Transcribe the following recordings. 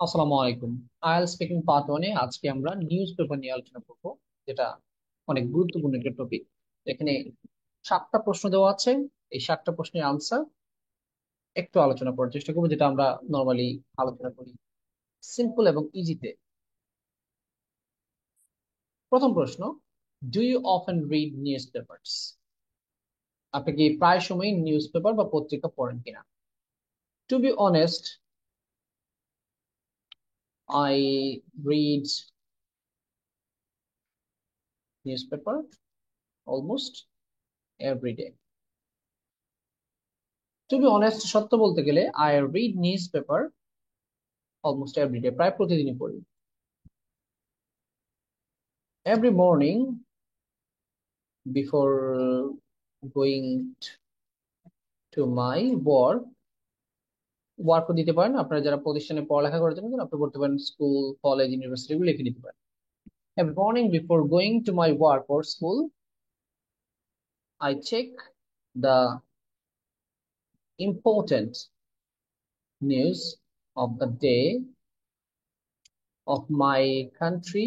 আসসালামু আলাইকুম। IL speaking part ওয়ানে আজকে আমরা নিউজ পেপার নিয়ে আলোচনা করব, যেটা অনেক গুরুত্বপূর্ণ একটা টপিক। এখানে 7টা প্রশ্ন দেওয়া আছে। এই 7টা প্রশ্নের আনসার একটু আলোচনা করার চেষ্টা করবো, যেটা আমরা নর্মালি আলোচনা করি সিম্পল এবং ইজিতে। প্রথম প্রশ্ন, do you often read newspapers? আপনি কি প্রায় সময় নিউজ পেপার বা পত্রিকা পড়েন কিনা? To be honest, I read news paper almost every day. To be honest, সত্য বলতে গেলে I read news paper almost everyday, প্রায় প্রতিদিনই পড়ি। Every morning before going to my work, ওয়ার্কও দিতে পারেন আপনারা যারা প্রতিষ্ঠানে পড়ালেখা করার জন্য আপনি করতে পারেন, স্কুল কলেজ ইউনিভার্সিটি গুলো লিখে দিতে পারেন। Every morning before going to my work or school, I check the important news of the day of my country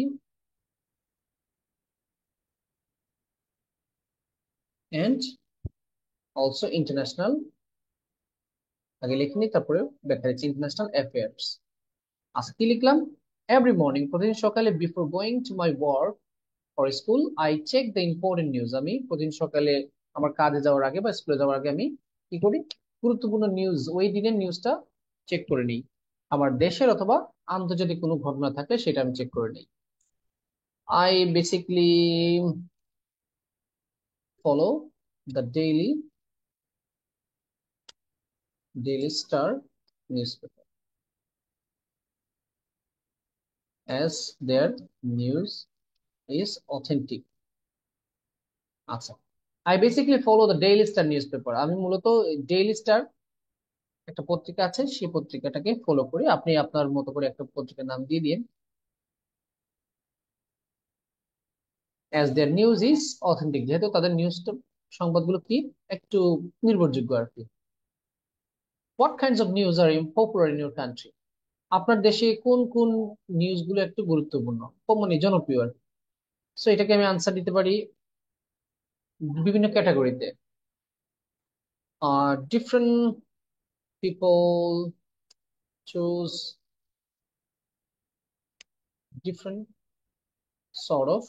and also international। আগে লিখে নিই, তারপরে দেখা যাচ্ছে ইন্টারন্যাশনাল অ্যাফেয়ার্স। আজকে কি লিখলাম? এভরি মর্নিং, প্রতিদিন সকালে before going to my work or school, I check the important news. আমি প্রতিদিন সকালে আমার কাজে যাওয়ার আগে বা স্কুলে যাওয়ার আগে আমি কি করি? গুরুত্বপূর্ণ নিউজ, ওই দিনের নিউজটা চেক করে নিই। আমার দেশের অথবা আন্তর্জাতিক কোনো ঘটনা থাকলে সেটা আমি চেক করে নিই। I basically follow the Daily Star newspaper as their news is authentic. আচ্ছা, I basically follow the Daily Star news paper. আমি মূলত ডেইলি স্টার একটা পত্রিকা আছে, সেই পত্রিকাটাকে ফলো করি। আপনি আপনার মতো করে একটা পত্রিকার নাম দিয়ে দিন। As their news is authentic, যেহেতু তাদের নিউজটা, সংবাদগুলো কি, একটু নির্ভরযোগ্য আর কি। What kinds of news are popular in your country? আপনার দেশে কোন কোন নিউজগুলো একটু গুরুত্বপূর্ণ, মানে জনপ্রিয় আর কি। সো এটাকে আমি আনসার দিতে পারি বিভিন্ন ক্যাটাগরিতে। Different people choose different sort of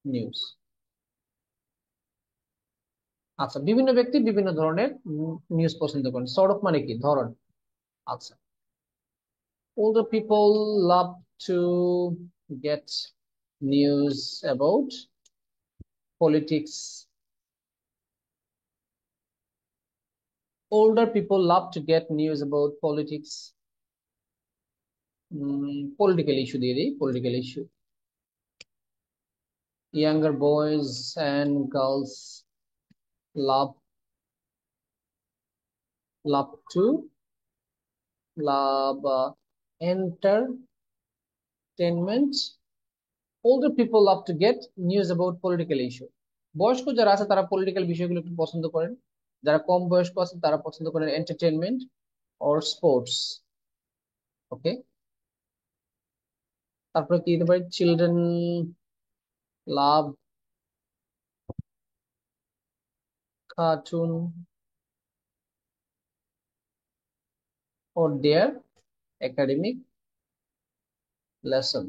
news. আচ্ছা, বিভিন্ন ব্যক্তি বিভিন্ন ধরনের নিউজ পছন্দ করেন। সর্ট অফ মানে কি, ধরন। আচ্ছা, older people love to get news about politics. Older people love to get news about politics, political issue দিয়ে দিই, political issue। Younger boys and girls love to love entertainment। older people love to get news about political issue। বয়স্ক যারা আছে তারা political বিষয়গুলো একটু পছন্দ করেন, যারা কম বয়স্ক আছে তারা পছন্দ করেন এন্টারটেনমেন্ট অর স্পোর্টস। ওকে, তারপরে কি দিতে পারি? Children love cartoon or their academic lesson.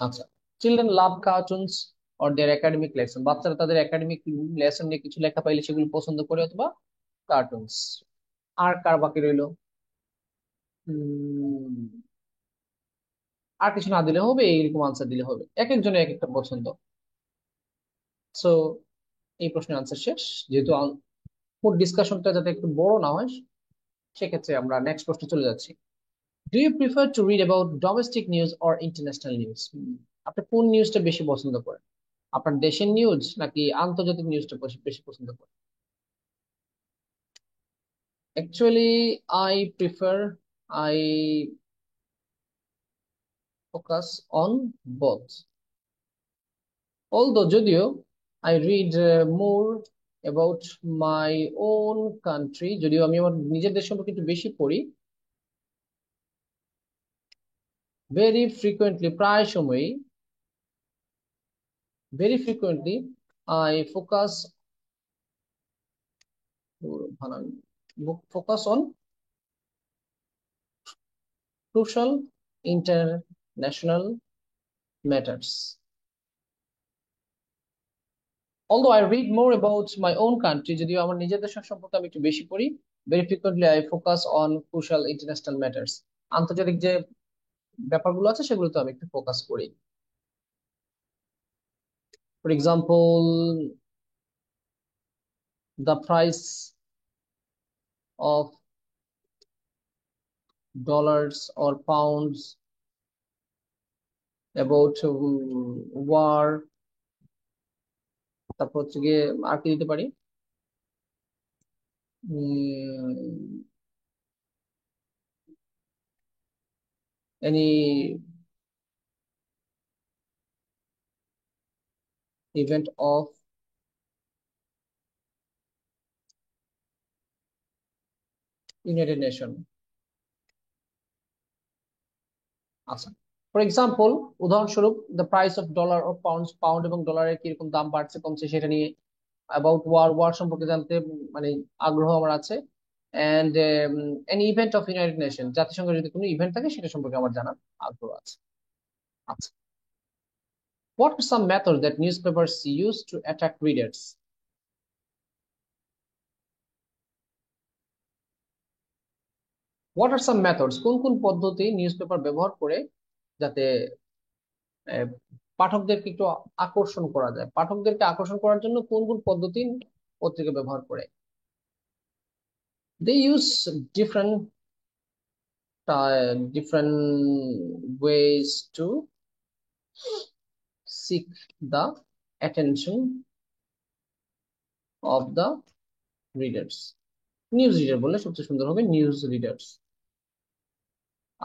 আচ্ছা, children love cartoons or their academic lesson, বাচ্চারা তাদের একাডেমিক লেসন নিয়ে কিছু লেখা পাইলে সেগুলো পছন্দ করে, অথবা কার্টুনস। আর কার বাকি রইলো? উম, আর কিছু না দিলে হবে, এইরকম আনসার দিলে হবে, এক একজনের এক একটা পছন্দ। সো এই প্রশ্নের আনসার শেষ। যেহেতু পুরো ডিসকাশনটা যাতে একটু বড় না হয়, সেক্ষেত্রে আমরা নেক্সট প্রশ্নে চলে যাচ্ছি। Do you prefer to read about domestic news or international news? আপনি কোন নিউজটা বেশি পছন্দ করেন? আপনার দেশের নিউজ নাকি আন্তর্জাতিক নিউজটা বেশি বেশি পছন্দ করেন? Actually I prefer, I focus on both. Although, যদিও I read more about my own country, যদিও আমি আমার নিজের দেশ সম্পর্কে একটু বেশি পড়ি। ভেরি ফ্রিকুয়েন্টলি, প্রায় সময়ই, very frequently I focus, focus on crucial international matters. Although I read more about my own country, যদিও আমার নিজের দেশ সম্পর্কে আমি একটু বেশি পড়ি, very frequently I focus on crucial international matters. আন্তর্জাতিক যে ব্যাপারগুলো আছে সেগুলোতে আমি একটু ফোকাস করি। For example, the price of dollars or pounds, about war, তারপর হচ্ছে গিয়ে আর কি দিতে পারি, any event of United Nation। আচ্ছা, ফর এক্সাম্পল, উদাহরণস্বরূপ, দ্য প্রাইস অফ ডলার ও পাউন্ড, পাউন্ড এবং ডলারের কিরকম দাম বাড়ছে কমছে সেটা নিয়ে, অ্যাবাউট ওয়ার, ওয়ার সম্পর্কে জানতে মানে আগ্রহ আমার আছে, and any event of United Nation, জাতিসংঘের যদি কোনো ইভেন্ট থাকে সেটা সম্পর্কে আমার জানার আগ্রহ আছে। আচ্ছা, what are some method that news papers use to attract readers? What are some methods, কোন কোন পদ্ধতি নিউজ পেপার ব্যবহার করে যাতে আহ, পাঠকদেরকে একটু আকর্ষণ করা যায়, পাঠকদেরকে আকর্ষণ করার জন্য কোন কোন পদ্ধতি পত্রিকা ব্যবহার করে? They use different ways to seek the attention of the readers. News reader বললে সবচেয়ে সুন্দর হবে, নিউজ রিডার্স।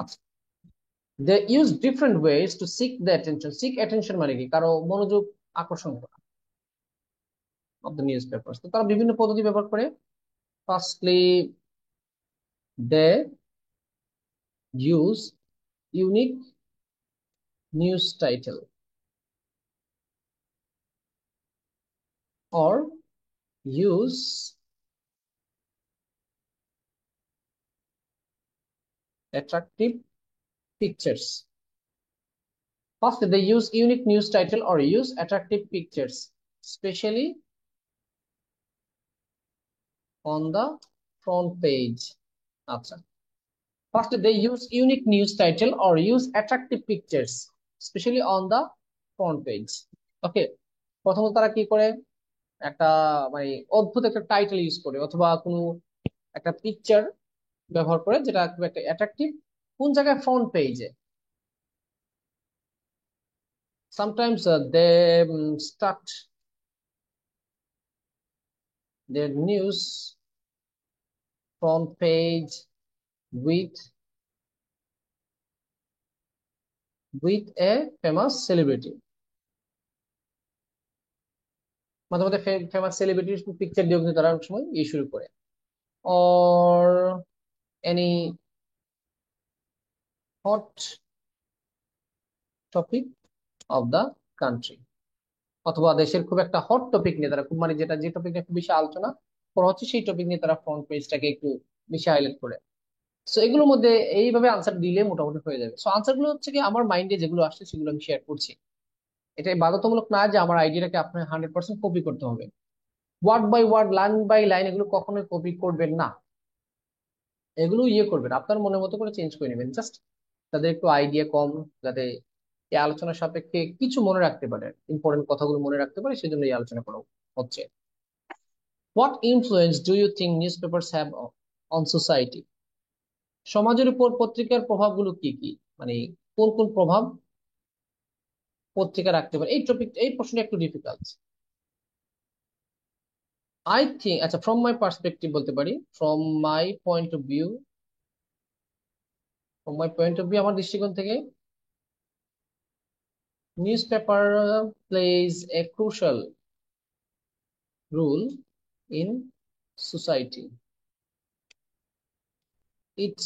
আচ্ছা, they use different ways to seek the attention, seek attention মানে কি, কারো মনোযোগ আকর্ষণ করা, of the newspapers। তো তারা বিভিন্ন পদ্ধতি ব্যবহার করে। Firstly, they use unique news title or use attractive pictures। First, they use unique news title or use attractive pictures, especially on the front page. আচ্ছা, first they use unique news title or use attractive pictures, especially on the front page. ওকে, প্রথমত তারা কি করে, একটা মানে অদ্ভুত একটা title use করে অথবা কোনো একটা পিকচার ব্যবহার করে যেটা খুব একটা অ্যাট্রাকটিভ, কোন জায়গায়, ফ্রন্ট পেজে। Sometimes they start their news front page with a famous celebrity, মাঝে মাঝে ফেমাস সেলিব্রিটির পিকচার দিয়ে কিন্তু তারা অনেক সময় শুরু করে, or any hot topic of the country, অথবা দেশের খুব একটা হট টপিক নিয়ে তারা খুব মানে যেটা যে টপিক নিয়ে খুব বেশি আলোচনা করা হচ্ছে সেই টপিক নিয়ে তারা ফ্রন্ট পেজটাকে একটু বেশি হাইলাইট করে। সো এগুলোর মধ্যে এইভাবে আনসার দিলে মোটামুটি হয়ে যাবে। সো আনসার গুলো হচ্ছে কি আমার মাইন্ডে যেগুলো আসছে সেগুলো আমি শেয়ার করছি। এটা বাধ্যতামূলক না যে আমার আইডিয়াটাকে আপনার 100% কপি করতে হবে, word by word, line by line এগুলো কখনোই কপি করবেন না, এগুলো করবেন আপনার মনের মতো করে চেঞ্জ করে নেবেন, জাস্ট তাদের একটু আইডিয়া কম, যাতে এই আলোচনার সাপেক্ষে কিছু মনে রাখতে পারে, ইম্পর্টেন্ট কথাগুলো মনে রাখতে পারে, সেজন্য এই আলোচনা করা হচ্ছে। What influence do you think newspapers have on society? সমাজের উপর পত্রিকার প্রভাবগুলো কি কি, মানে কোন কোন প্রভাব পত্রিকা রাখতে পারে? এই টপিক, এই প্রশ্নটা একটু ডিফিকাল্ট। আই থিঙ্ক, আচ্ছা, ফ্রম মাই পার্সপেক্টিভ বলতে পারি, from my point of view, আমার দৃষ্টিকোণ থেকে, newspaper plays a crucial role in society. It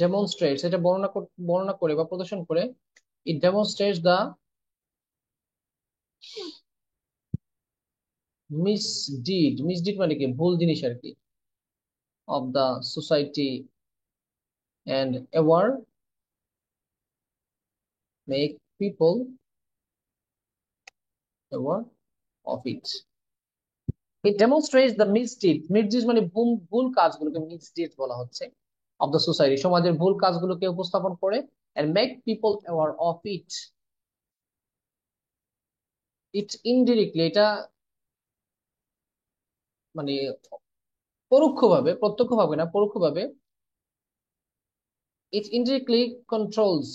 demonstrates, এটা বর্ণনা করে বা প্রদর্শন করে, it demonstrates the misdeed মানে কি ভুল জিনিস আর কি, of the society and aware make people aware of it. It demonstrates the misdeed মানে ভুল ভুল কাজগুলোকে misdeed বলা হচ্ছে, of the society সমাজের ভুল কাজগুলোকে উপস্থাপন করে, and make people aware of it. It indirectly, এটা মানে পরোক্ষভাবে, প্রত্যক্ষভাবে না, পরোক্ষভাবে, it indirectly controls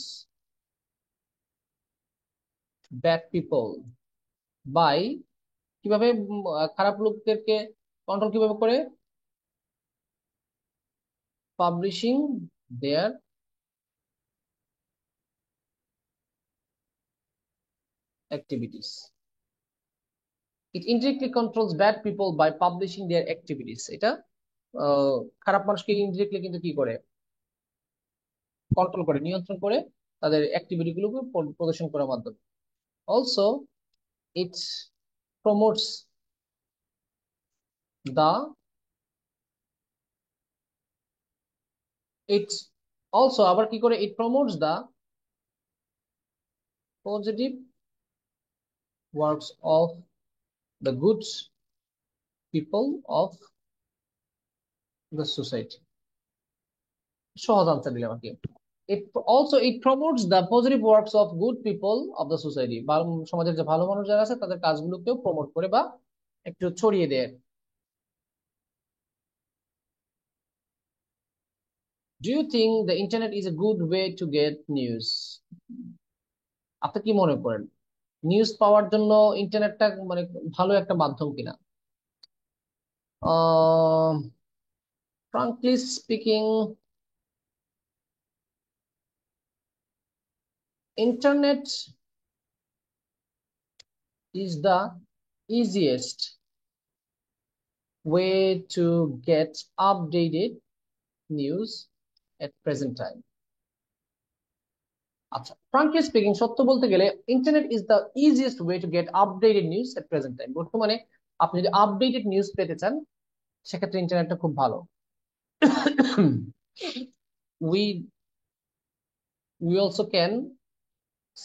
bad people by, কিভাবে খারাপ লোকদেরকে কন্ট্রোল কিভাবে করে, publishing their activities. It indirectly controls bad people by publishing their activities. এটা খারাপ মানুষকে ইনডিরেক্টলি কিন্তু কি করে, কন্ট্রোল করে, নিয়ন্ত্রণ করে, তাদের অ্যাক্টিভিটি গুলোকে প্রদর্শন করার মাধ্যমে। Also it promotes the, it also আবার কি করে, it promotes the positive works of the good people of the society. সহজ আনসার দিলাম আর কি। It promotes the positive works of good people of the society, সমাজের যে ভালো মানুষ যারা আছে তাদের কাজগুলোকেও প্রমোট করে বা একটু ছড়িয়ে দেয়। Do you think the internet is a good way to get news? আপনি কি মনে করেন নিউজ পাওয়ার জন্য ইন্টারনেটটা মানে ভালো একটা মাধ্যম কিনা? Frankly speaking, internet is the easiest way to get updated news at present time. আচ্ছা, frankly speaking, সত্য বলতে গেলে internet is the easiest way to get updated news at present time. বর্তমানে আপনি যদি আপডেটেড নিউজ পেতে চান সেক্ষেত্রে ইন্টারনেটটা খুব ভালো। we we also can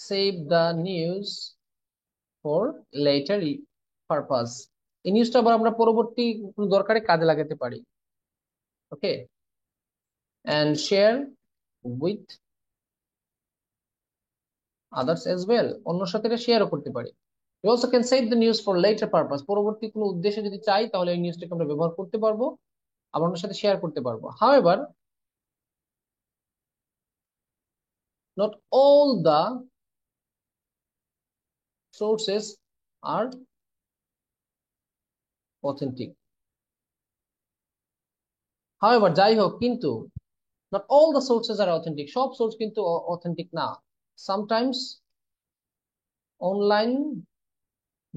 save the news for later purpose. এই নিউজটা আবার আমরা পরবর্তী কোনো দরকারে কাজে লাগাতে পারি। ওকে, and share with others as well, অন্যর সাথে এটা শেয়ারও করতে পারি। We also can save the news for later purpose, পরবর্তী কোনো উদ্দেশ্যে যদি চাই তাহলে এই নিউজটাকে আমরা ব্যবহার করতে পারবো, আবার অন্যের সাথে শেয়ার করতে পারবো। However, not all the sources are authentic. However, যাই হোক, কিন্তু not all the sources are authentic, সব সোর্স কিন্তু অথেন্টিক না। Sometimes online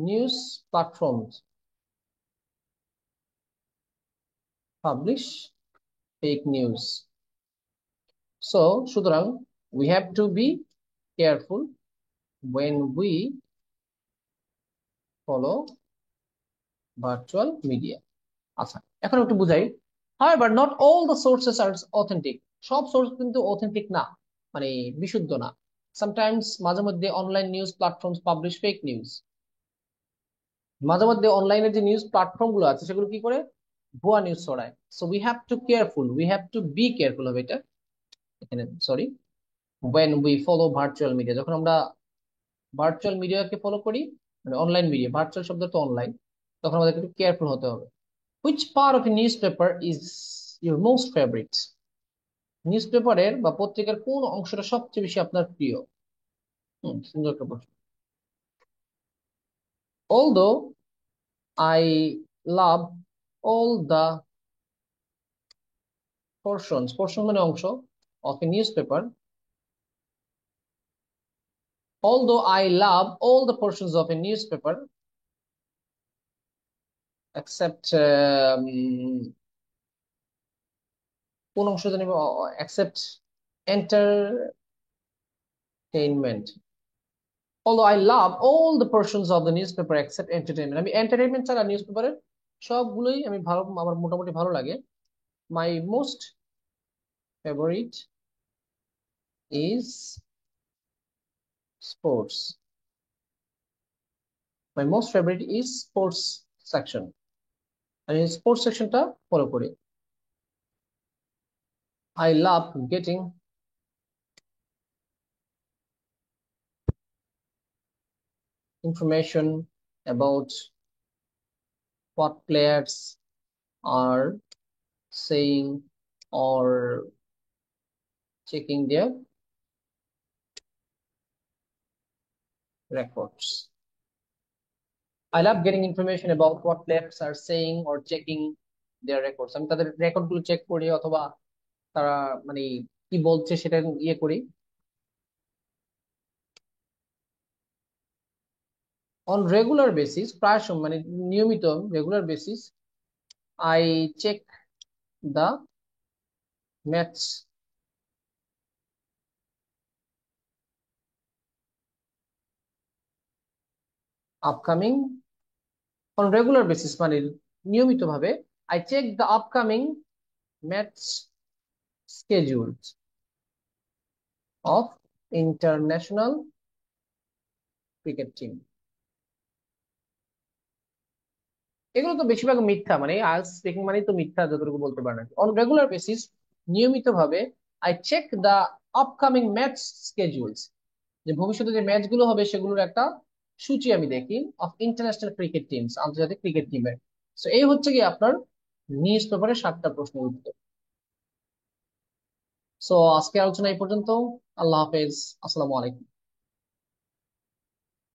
news platforms publish fake news. So সুতরাং we have to be careful when we follow virtual media. আচ্ছা, এখন একটু বুঝাই। However, not all the sources are authentic, সব source কিন্তু অথেন্টিক না, মানে বিশুদ্ধ না। Sometimes মাঝে মধ্যে online news platforms publish fake news. মাঝে মধ্যে অনলাইনে যে নিউজ প্ল্যাটফর্ম গুলো আছে সেগুলো কি করে, ভুয়া নিউজ ছড়ায়। So we have to careful, we have to be careful হবে এটা এখানে, sorry, when we follow virtual media, যখন আমরা ভার্চুয়াল মিডিয়াকে ফলো করি, মানে অনলাইন মিডিয়া, ভার্চুয়াল শব্দ তো অনলাইন, তখন আমাদের একটু কেয়ারফুল হতে হবে। Which part of a newspaper is your most favorite? News পেপারের বা পত্রিকার কোন অংশটা সবচেয়ে বেশি আপনার প্রিয়? সুন্দর একটা প্রশ্ন। Although I love all the portions মানে অংশ, of a newspaper, although I love all the portions of a newspaper, accept কোন অংশ জানি, accept entertainment, although I love all the portions of the newspaper except entertainment. আমি entertainment ছাড়া news পেপারের সবগুলোই আমি ভালো, আমার মোটামুটি ভালো লাগে। My most favorite is sports. My most favorite is sports section. আমি স্পোর্টস সেকশনটা ফলো করি। I love getting information about what players are saying or checking their records. I love getting information about what players are saying or checking their records. আমি তাদের record গুলো check করি, অথবা তারা মানে কি বলছে সেটা ইয়ে করি। অন রেগুলার বেসিস, প্রায় সময় মানে নিয়মিত, regular basis, I check the match upcoming. On regular basis মানে নিয়মিত ভাবে, I check the upcoming match schedule of international cricket team. এগুলো তো বেশিরভাগ মিথ্যা, মানে আইএলটিএস স্পিকিং মানে তো মিথ্যা যতটুকু বলতে পারেন। অন রেগুলার বেসিস, নিয়মিত ভাবে, I check the upcoming match schedules, যে ভবিষ্যতে যে ম্যাচ গুলো হবে সেগুলোর একটা সূচি আমি দেখি, অফ ইন্টারন্যাশনাল ক্রিকেট টিমস, আন্তর্জাতিক ক্রিকেট টিমের। তো এই হচ্ছে কি আপনার নিউজ পেপারের 7টা প্রশ্নের উত্তর। সো আজকে আলোচনা এই পর্যন্ত। আল্লাহ হাফেজ, আসসালামু আলাইকুম।